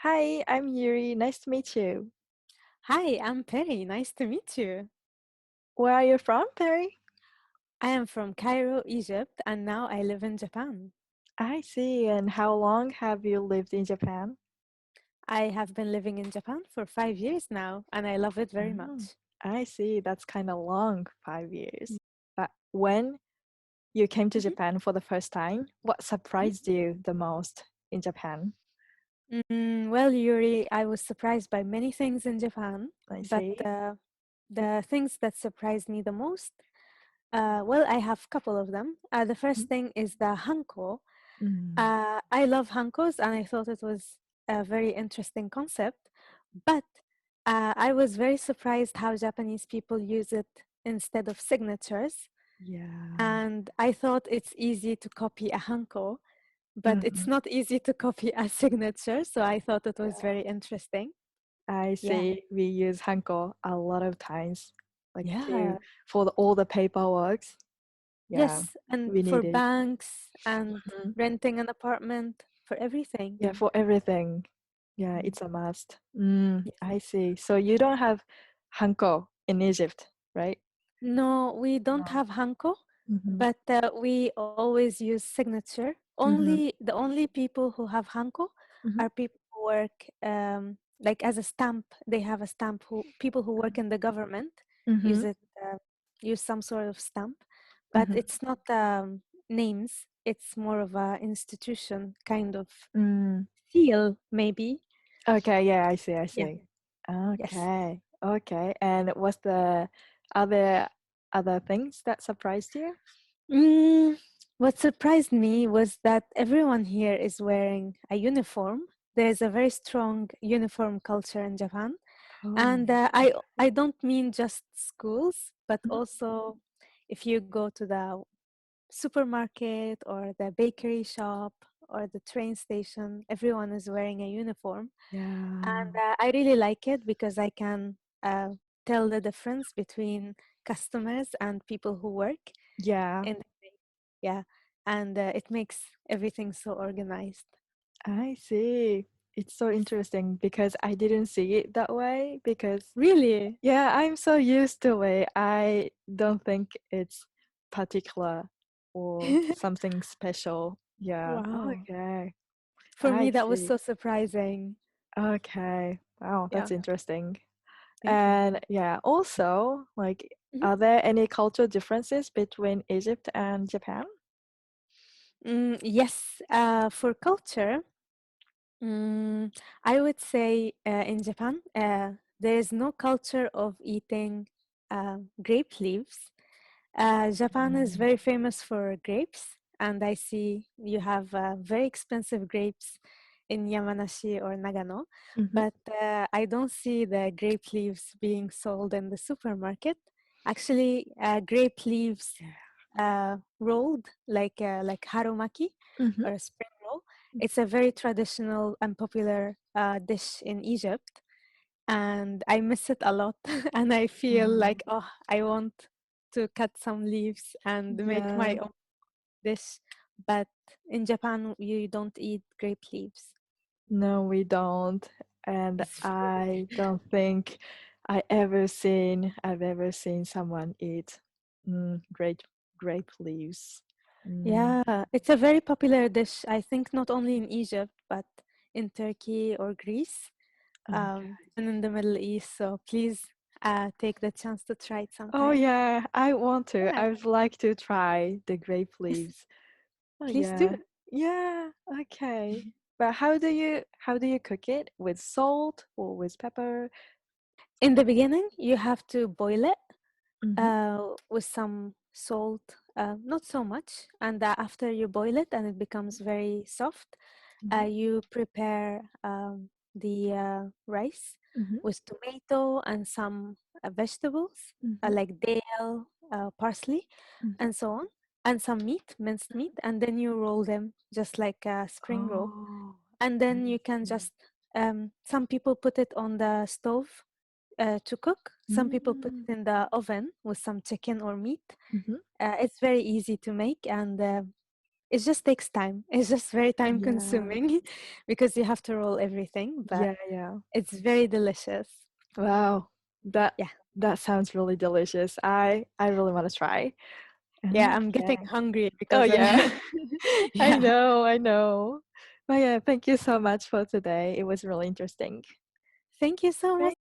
Hi, I'm Yuri. Nice to meet you. Hi, I'm Perry. Nice to meet you. Where are you from, Perry? I am from Cairo, Egypt, and now I live in Japan. I see. And how long have you lived in Japan? I have been living in Japan for 5 years now, and I love it very Oh, much. I see. That's kind of long, 5 years. Mm. But when you came to Mhm, Japan for the first time, what mhm. surprised you the most in Japan? Well, Yuri, I was surprised by many things in Japan, I but see. the things that surprised me the most, well, I have a couple of them. The first thing is the hanko. Mm. I love hankos, and I thought it was a very interesting concept. But I was very surprised how Japanese people use it instead of signatures. Yeah. And I thought it's easy to copy a hanko, but it's Mhm. not easy to copy a signature. So I thought it was Yeah. very interesting. I Yeah. see. We use Hanko a lot of times, like to Yeah. for all the paperwork. Yeah, Yes. And we for need it. banks and Mhm. renting an apartment, for everything. Yeah, for everything. Yeah, Mm. it's a must. Yes. I see. So you don't have Hanko in Egypt, right? No, we don't No. have hanko, Mm-hmm. but we always use signature. Mm-hmm. The only people who have hanko Mm-hmm. are people who work like as a stamp. They have a stamp. Who people who work in the government Mm-hmm. use it, use some sort of stamp, but Mm-hmm. it's not names. It's more of a institution kind of Mm. seal, maybe. Okay, yeah, I see, I Yeah. see. Yes. Okay. Okay. And what's the other other things that surprised you? Mm, what surprised me was that everyone here is wearing a uniform. There's a very strong uniform culture in Japan. Oh. And I don't mean just schools, but Mhm. also if you go to the supermarket or the bakery shop or the train station, everyone is wearing a uniform. And Yeah. I really like it because I can tell the difference between customers and people who work Yeah, in the day. Yeah, and it makes everything so organized. I see. It's so interesting because I didn't see it that way because Really? yeah, I'm so used to it. I don't think it's particular or something special. Yeah. Wow. Okay. For I me, that was see. so surprising. Okay. Wow, Yeah, that's interesting. thank you. And yeah, also, like, Mhm. are there any cultural differences between Egypt and Japan? Yes, for culture, mm, I would say in Japan, there is no culture of eating grape leaves. Japan is Mm. very famous for grapes, and I see you have very expensive grapes in Yamanashi or Nagano, Mm-hmm. but I don't see the grape leaves being sold in the supermarket. Actually, grape leaves rolled like harumaki Mm-hmm. or a spring roll. It's a very traditional and popular dish in Egypt, and I miss it a lot. And I feel Yeah. like, oh, I want to cut some leaves and make Yeah. my own dish. But in Japan, you don't eat grape leaves. No, we don't. And It's I very don't think I've ever seen someone eat grape leaves. Mm. yeah, it's a very popular dish. I think not only in Egypt, but in Turkey or Greece, Okay. and in the Middle East. So please take the chance to try it Oh sometime. yeah, I want to. Yeah, I would like to try the grape yes, leaves. Oh please do. yeah. Yeah, okay. Mhm. But how do you cook it? With salt or with pepper? In the beginning, you have to boil it Mm-hmm. with some salt, not so much. And after you boil it and it becomes very soft, Mm-hmm. you prepare the rice Mm-hmm. with tomato and some vegetables Mm-hmm. like dill, parsley, Mm-hmm. and so on, and some meat, minced meat, and then you roll them just like a spring roll. Oh, And I then you can see. just, some people put it on the stove to cook. Some people put Mm. it in the oven with some chicken or meat. Mm-hmm. It's very easy to make, and it just takes time. It's just very time Yeah. consuming because you have to roll everything, but Yeah, yeah. it's very delicious. Wow. That Yeah. that sounds really delicious. I really want to try. Yeah, I'm Okay. getting hungry Oh because of yeah. that. I Yeah. know, I know. But yeah, thank you so much for today. It was really interesting. Thank you so much. Right.